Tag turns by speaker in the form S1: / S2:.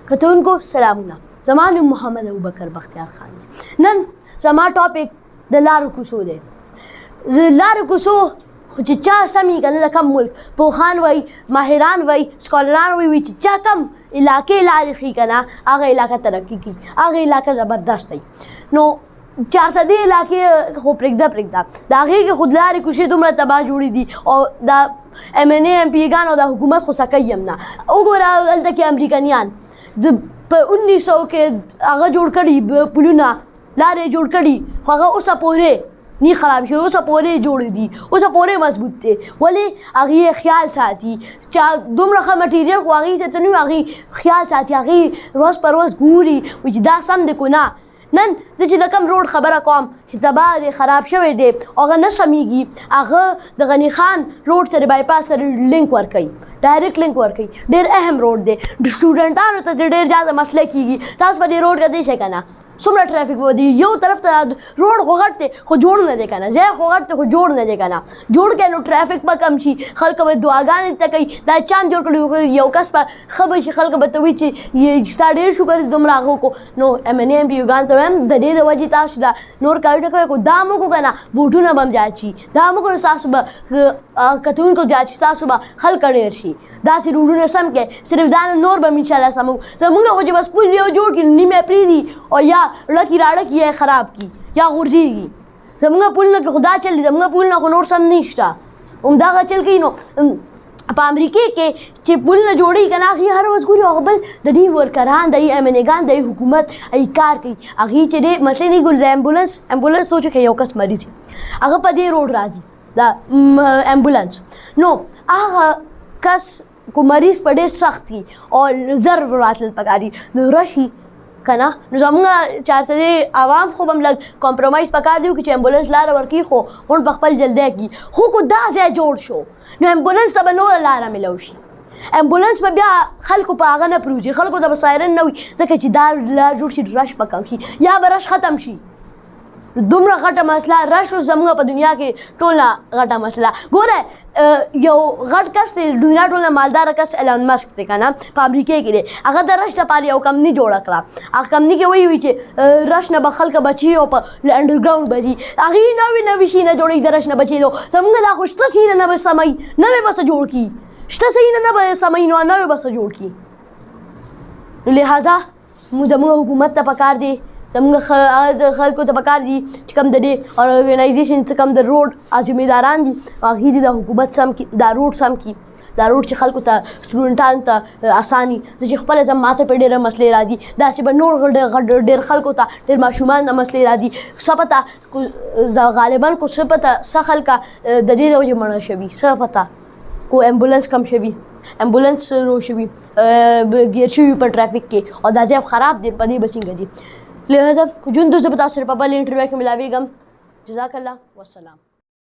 S1: کتونکو سلامونه. زما نوم محمد ابوبکر بختیار خان دی. نن زما ټاپک د لارو کوڅو دی. لارو کوڅو خو چې چا سمې که نه د کم ملک پوهان وایي، ماهران وایي، سکالران وایي چې چا کم علاقې لارې ښیي که نه هغه علاقه ترقي کوي، هغه علاقه زبردست دی. نو 400 علاقې خو پرېږده د هغې کې خو لارې کوڅې دومره تباه جوړې دي او دا MNA MP ګان او د حکومت خو څه کوي هم نه. وګوره هلته کې امریکنیان په 1900 کې هغه جوړ کړي پلونه لارې جوړ کړي خو هغه اوسه پورې نی خراب شي، اوسه پورې جوړې دي، اوسه پورې مضبوط دي. ولې هغې خیال ساتي چې دومره ښه مټیریل خو هغې سره څه نه وي، هغې خیال ساتي، هغې روز پر روز ګوري چې دا سم دی که نه. نن زه چې د کوم روډ خبره کوم چې تباه دی، خراب شوی دی او هغه نه سمیږي، هغه د غني خان روډ سره بایپاس سره لینک ورکوي، ډایرکټ لینک ورکوي. ډېر اهم روډ دی، سټوډنټانو ته ډېر زیاته مسله کېږي. تاسو په دې روډ کې دی شئ که نه څومره ټرافیک به ودرېږي. یو طرف ته روډ خو غټ دی خو جوړ نه دی که نه، ځای خو غټ دی خو جوړ نه دی که نه. جوړ کړئ نو ټرافیک به کم شي، خلک به دعاګانې ته کوي. دا چا هم جوړ کړي، یو کس به ښه به شي، خلک به ته وایي چې ستا ډېر شکر دی دومره هغه وکړو. نو MNA MP ګانو ته وایم د دې د وجې تاسو دا نور کارونه کوئ خو دا مو وکړو که نه بوټونه به هم زیات شي، دا مو وکړو ستاسو به کتونکو زیات شي، ستاسو به خلک ډېر شي. داسې روډونه سم کړئ، صرف دا نور به هم انشاءالله سموو. زمونږ خو چې بس پل یو جوړ کړي نیم یې پرېږدي او یا ړکي راړکي یې خراب کړي یا غورځېږي. زمونږ پلونه کې خو دا چل دی، زمونږ پلونه خو نور سم نشته، همدغه چل کوي. نو په امریکې کې چې پلونه جوړوي که نه هغې هر ورځ ګوري هغه بل د دې ورکران د MNA ګان د حکومت کار کوي. هغې چې دی مسلې نه ګوري، د امبولانس سوچو کې یو کس مریض هغه په دې روډ راځي د امبولانس. نو هغه کس کو مریض په ډېر سخت وي او زر راتلل پکار دي نو راشي که نه. نو زمونږ 400 عوام خو به هم لږ کمپرومایز پکار دی چې امبولانس لاره ورکوي خو غونډ په خپل جلدی کړي. خو که دا ځای جوړ شو نو امبولانس ته به نوره لاره میلو شي. امبولانس به بیا خلکو په هغه نه پروزي، خلکو ته به سایرن نه وي ځکه چې دا لار جوړ شي رش به کم شي یا به رش ختم شي. دومره غټه مسله رش اوس زموږ په دنیا کې ټوله غټه مسله. ګوره یو غټ کس دی، دنیا ټوله مالداره کس ایلان مسک دی که نه په امریکې کې دی، هغه د رش لپاره یو کمپني جوړه کړه. هغه کمپني کې وایي چې رش نه به خلک بچي او په انډرګراونډ به ځي، هغې نوي شیونه جوړوي د رش نه بچېدو. زموږ دا خو شته شیونه نه به سموي، نوې به څه جوړ کړي، شته شیونه نه به سموي نو نوې به څه جوړ کړي. لہذا زموږ حکومت ته پکار دی، زموږ خلکو ته پکار دي چې کوم د دې ارګنایزیشن څه کوم د روډ ذمېداران دي هغې دې د حکومت سم کړي، دا روډ سم کړي، دا روډ چې خلکو ته سټوډنټانو ته اساني. زه چې خپله ځم ماته پرې ډېره مسلې راځي، دا چې به نور ډېر خلکو ته ډېر ماشومان ته مسلې راځي. څه پته غالبا کو څه پته څه خلکه د دې د وجې مړه شوي، څه پته کو امبولانس کم شوي، امبولانس رو شوي، ګیر شوي په ټرافیک کې او دا ځای خراب دی، په دې به څنګه ځي. لہذا جون دوست بتا سر پاپا انٹرویو کے ملاوی گم. جزاک اللہ والسلام.